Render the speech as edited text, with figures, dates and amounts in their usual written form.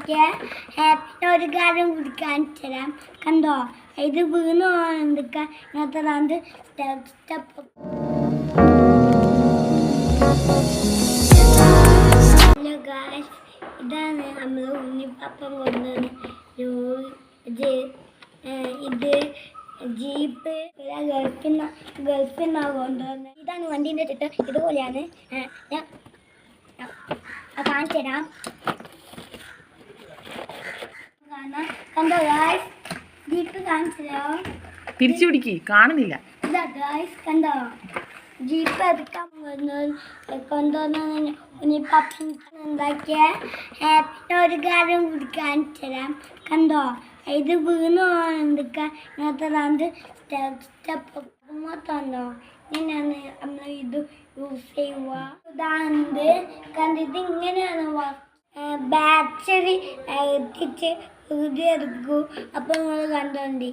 ഉണ്ടാക്കിയ ഒരു കാര്യം കൂടി കാണിച്ചു തരാം. കണ്ടോ, ഇത് വീണ് പോകാൻ ഇങ്ങനത്തെ സ്റ്റെപ്പ്. ഹലോ ഗായ്സ്, ഇതാണ് നമ്മൾ ഉണ്ണിപ്പാപ്പം കൊണ്ടുവന്ന് ഇത് ജീപ്പ് ഗൾഫിൽ നിന്നാണ് കൊണ്ടുവന്നത്. ഇതാണ് വണ്ടീൻ്റെ ചുറ്റും ഇതുപോലെയാണ്. ഞാൻ കാണിച്ചു തരാം. കണ്ടോ ഗായ്സ്, ജീപ്പ് കാണിച്ചു തരാം. തിരിച്ചു പിടിക്ക്, കാണുന്നില്ല. ഇതാ ഗായ്സ്, കണ്ടോ ജീപ്പ് എടുക്കാൻ കൊണ്ടുവന്ന് ഉണ്ണിപ്പാപ്പൻ ഉണ്ടാക്കിയ ഒരു കാര്യം കൂടി കാണിച്ചു തരാം. കണ്ടോ, ഇത് വീണ് പോകാൻ ഇങ്ങനത്തെ സ്റ്റെപ്പ് മൊത്തമുണ്ടോ. ഇങ്ങനെയാണ് നമ്മൾ ഇത് യൂസ് ചെയ്യുക. ഉദാഹരണത്തിന് കണ്ടിട്ട് ഇങ്ങനെയാണ് ബാറ്ററി എത്തിച്ച് എടുക്കൂ. അപ്പോൾ നിങ്ങൾ കണ്ടോണ്ടി.